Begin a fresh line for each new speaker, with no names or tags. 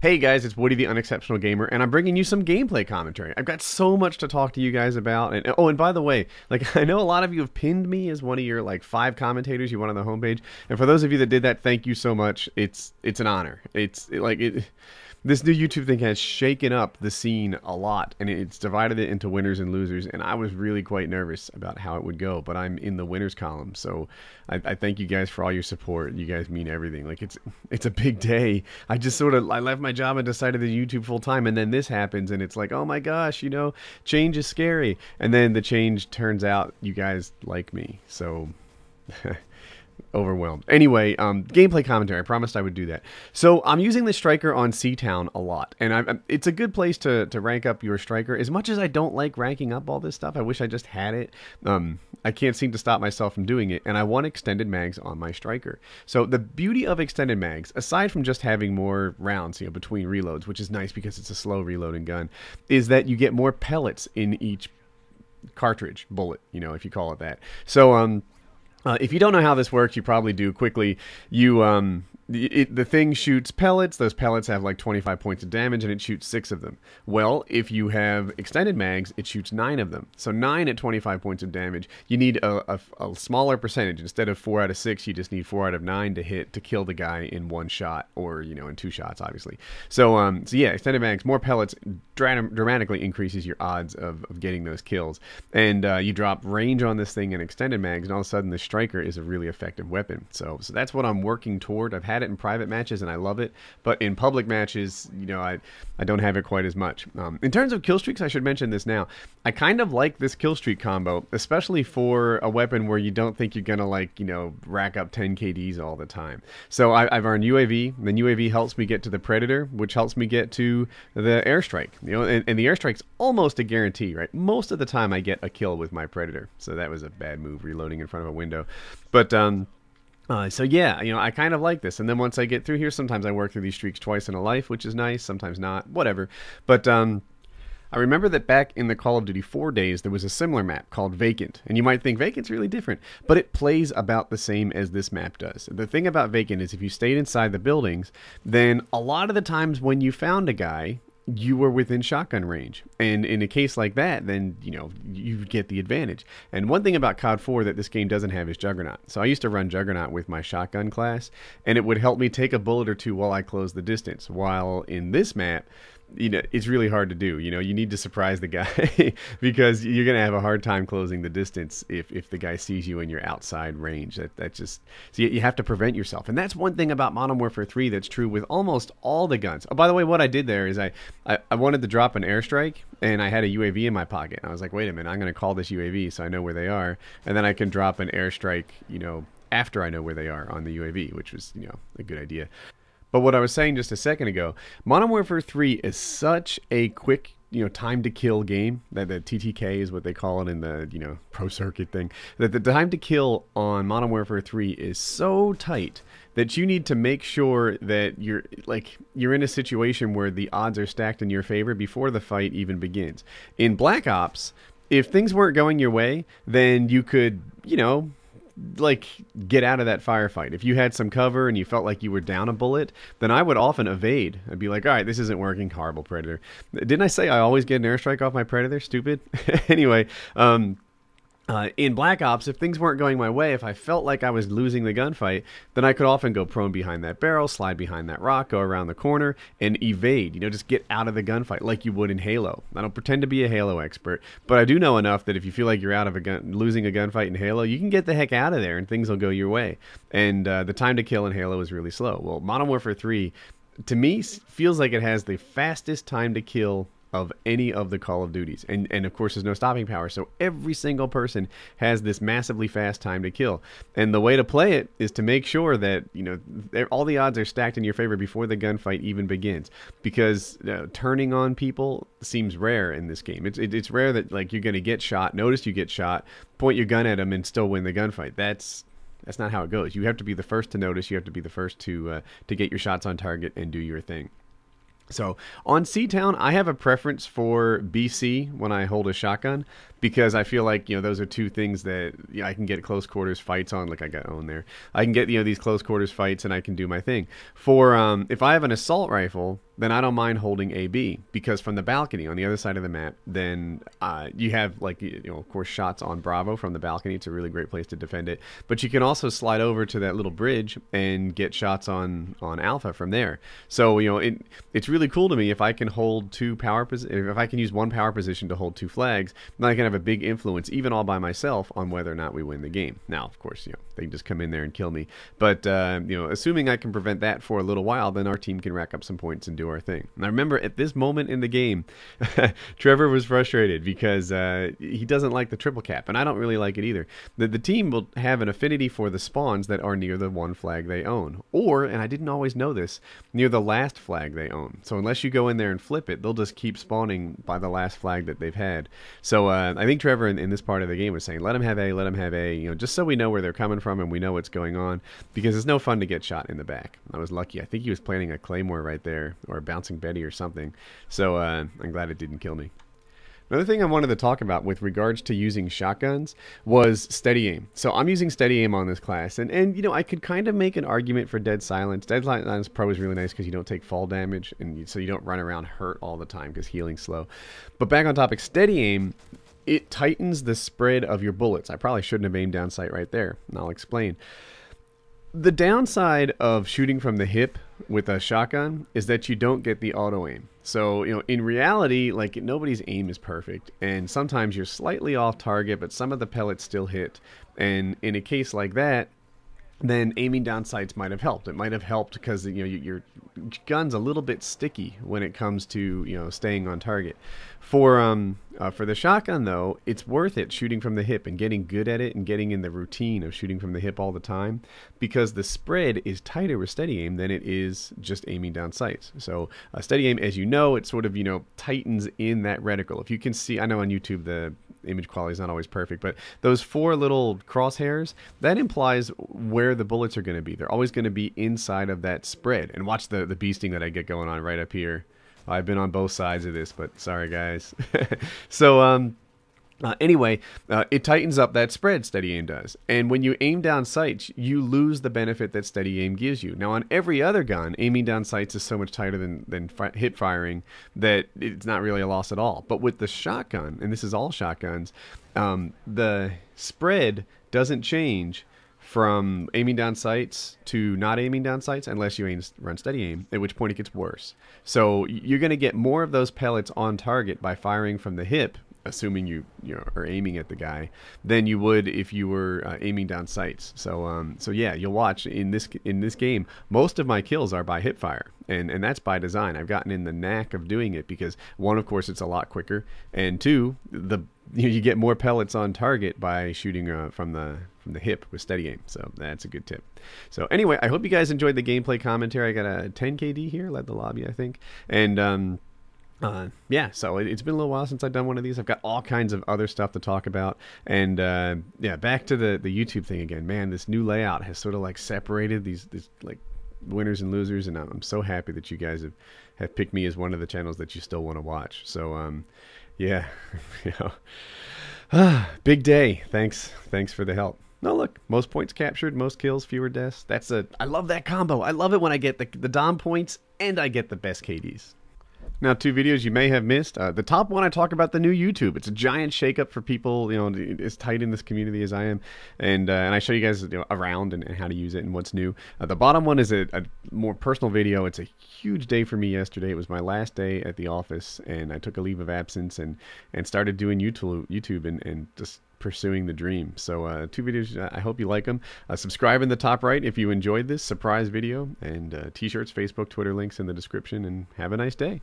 Hey guys, it's Woody the Unexceptional Gamer, and I'm bringing you some gameplay commentary. I've got so much to talk to you guys about, and oh, and by the way, like I know a lot of you have pinned me as one of your like 5 commentators you want on the homepage, and for those of you that did that, thank you so much. It's an honor. This new YouTube thing has shaken up the scene a lot, and it's divided it into winners and losers, and I was really quite nervous about how it would go, but I'm in the winners column, so I thank you guys for all your support. You guys mean everything. Like, it's a big day. I left my job and decided to do YouTube full time, and then this happens, and it's like, oh my gosh, you know, change is scary, and then the change turns out you guys like me, so... overwhelmed. Anyway, gameplay commentary. I promised I would do that. So I'm using the striker on Seatown a lot, and it's a good place to rank up your striker. As much as I don't like ranking up all this stuff, I wish I just had it. I can't seem to stop myself from doing it, and I want extended mags on my striker. So the beauty of extended mags, aside from just having more rounds, you know, between reloads, which is nice because it's a slow reloading gun, is that you get more pellets in each cartridge bullet, you know, if you call it that. So if you don't know how this works, you probably do. Quickly, the thing shoots pellets. Those pellets have like 25 points of damage, and it shoots 6 of them. Well, if you have extended mags, it shoots 9 of them. So 9 at 25 points of damage. You need a smaller percentage. Instead of 4 out of 6, you just need 4 out of 9 to kill the guy in 1 shot, or, you know, in 2 shots, obviously. So yeah, extended mags, more pellets dramatically increases your odds of getting those kills. And you drop range on this thing in extended mags, and all of a sudden the striker is a really effective weapon. So that's what I'm working toward. I've had it in private matches and I love it, but in public matches, you know, I don't have it quite as much. In terms of kill streaks, I should mention this now. I kind of like this kill streak combo, especially for a weapon where you don't think you're gonna, like, you know, rack up 10 KDs all the time. So I've earned UAV, and then UAV helps me get to the Predator, which helps me get to the airstrike. You know, and the airstrike's almost a guarantee, right? Most of the time I get a kill with my Predator, so that was a bad move, reloading in front of a window. But so yeah, you know, I kind of like this. And then once I get through here, sometimes I work through these streaks twice in a life, which is nice, sometimes not, whatever. But I remember that back in the Call of Duty 4 days, there was a similar map called Vacant. And you might think Vacant's really different, but it plays about the same as this map does. The thing about Vacant is if you stayed inside the buildings, then a lot of the times when you found a guy, you were within shotgun range, and in a case like that, then, you know, you get the advantage. And one thing about COD 4 that this game doesn't have is Juggernaut. So I used to run Juggernaut with my shotgun class, and it would help me take a bullet or 2 while I close the distance. While in this map, you know, it's really hard to do. You know, you need to surprise the guy because you're gonna have a hard time closing the distance if the guy sees you and you're outside range. That just, so you have to prevent yourself. And that's one thing about Modern Warfare 3 that's true with almost all the guns. Oh, by the way, what I did there is I wanted to drop an airstrike, and I had a UAV in my pocket. I was like, wait a minute, I'm gonna call this UAV so I know where they are, and then I can drop an airstrike, you know, after I know where they are on the UAV, which was, you know, a good idea. But what I was saying just a second ago, Modern Warfare 3 is such a quick, you know, time to kill game, that the TTK is what they call it in the, you know, pro circuit thing, that the time to kill on Modern Warfare 3 is so tight that you need to make sure that you're in a situation where the odds are stacked in your favor before the fight even begins. In Black Ops, if things weren't going your way, then you could, you know, like, get out of that firefight. If you had some cover and you felt like you were down a bullet, then I would often evade. I'd be like, all right, this isn't working, horrible Predator. Didn't I say I always get an airstrike off my Predator? Stupid. Anyway, in Black Ops, if things weren't going my way, if I felt like I was losing the gunfight, then I could often go prone behind that barrel, slide behind that rock, go around the corner, and evade. You know, just get out of the gunfight like you would in Halo. I don't pretend to be a Halo expert, but I do know enough that if you feel like you're out of losing a gunfight in Halo, you can get the heck out of there and things will go your way. And the time to kill in Halo is really slow. Well, Modern Warfare 3, to me, feels like it has the fastest time to kill of any of the Call of Duties, and of course there's no stopping power, so every single person has this massively fast time to kill. And the way to play it is to make sure that, you know, all the odds are stacked in your favor before the gunfight even begins, because turning on people seems rare in this game. It's rare that, like, you're gonna get shot, notice you get shot, point your gun at them, and still win the gunfight. That's not how it goes. You have to be the first to notice. You have to be the first to get your shots on target and do your thing. So on C-Town, I have a preference for BC when I hold a shotgun because I feel like, those are two things that I can get close quarters fights on. Like I got owned there. I can get, these close quarters fights and I can do my thing. For if I have an assault rifle, then I don't mind holding AB because from the balcony on the other side of the map, then you have like, of course, shots on Bravo from the balcony. It's a really great place to defend it. But you can also slide over to that little bridge and get shots on Alpha from there. So, it's really cool to me if I can hold if I can use one power position to hold two flags, then I can have a big influence, even all by myself, on whether or not we win the game. Now, of course, they can just come in there and kill me. But, assuming I can prevent that for a little while, then our team can rack up some points and do our thing. And I remember at this moment in the game, Trevor was frustrated because he doesn't like the triple cap, and I don't really like it either. The team will have an affinity for the spawns that are near the one flag they own, or, and I didn't always know this, near the last flag they own. So unless you go in there and flip it, they'll just keep spawning by the last flag that they've had. So I think Trevor in this part of the game was saying, let him have A, let him have A, just so we know where they're coming from and we know what's going on, because it's no fun to get shot in the back. I was lucky. I think he was planting a claymore right there, or a bouncing Betty or something. So I'm glad it didn't kill me. Another thing I wanted to talk about with regards to using shotguns was steady aim. So I'm using steady aim on this class, and I could kind of make an argument for Dead Silence. Dead Silence Pro is really nice because you don't take fall damage, and so you don't run around hurt all the time because healing's slow. But back on topic, steady aim, it tightens the spread of your bullets. I probably shouldn't have aimed down sight right there, and I'll explain. The downside of shooting from the hip with a shotgun is that you don't get the auto aim. So, in reality, like, nobody's aim is perfect, and sometimes you're slightly off target, but some of the pellets still hit. And in a case like that, then aiming down sights might have helped. It might have helped because your gun's a little bit sticky when it comes to staying on target. For the shotgun though, it's worth it shooting from the hip and getting good at it and getting in the routine of shooting from the hip all the time, because the spread is tighter with steady aim than it is just aiming down sights. So steady aim, as you know, it sort of tightens in that reticle. If you can see, I know on YouTube the image quality is not always perfect, but those four little crosshairs, that implies where the bullets are going to be. They're always going to be inside of that spread. And watch the beasting that I get going on right up here. I've been on both sides of this, but sorry guys. So anyway, it tightens up that spread, steady aim does. And when you aim down sights, you lose the benefit that steady aim gives you. Now, on every other gun, aiming down sights is so much tighter than hip firing that it's not really a loss at all. But with the shotgun, and this is all shotguns, the spread doesn't change from aiming down sights to not aiming down sights unless you run steady aim, at which point it gets worse. So you're going to get more of those pellets on target by firing from the hip, assuming you are aiming at the guy, than you would if you were aiming down sights. So yeah, you'll watch in this game, most of my kills are by hip fire, and that's by design. I've gotten in the knack of doing it because, one, of course, it's a lot quicker, and two, you get more pellets on target by shooting from the hip with steady aim. So that's a good tip. So anyway, I hope you guys enjoyed the gameplay commentary. I got a 10 KD here, led the lobby, I think, and yeah, so it's been a little while since I've done one of these. I've got all kinds of other stuff to talk about, and yeah, back to the YouTube thing again. Man, this new layout has sort of like separated these like winners and losers, and I'm so happy that you guys have picked me as one of the channels that you still want to watch. So yeah, big day. Thanks for the help. No, look, most points captured, most kills, fewer deaths. I love that combo. I love it when I get the Dom points and I get the best KDs. Now, two videos you may have missed. The top one, I talk about the new YouTube. It's a giant shakeup for people, as tight in this community as I am, and I show you guys around and how to use it and what's new. The bottom one is a more personal video. It's a huge day for me yesterday. It was my last day at the office, and I took a leave of absence and started doing YouTube and just pursuing the dream. So two videos, I hope you like them. Subscribe in the top right if you enjoyed this surprise video, and t-shirts, Facebook, Twitter links in the description, and have a nice day.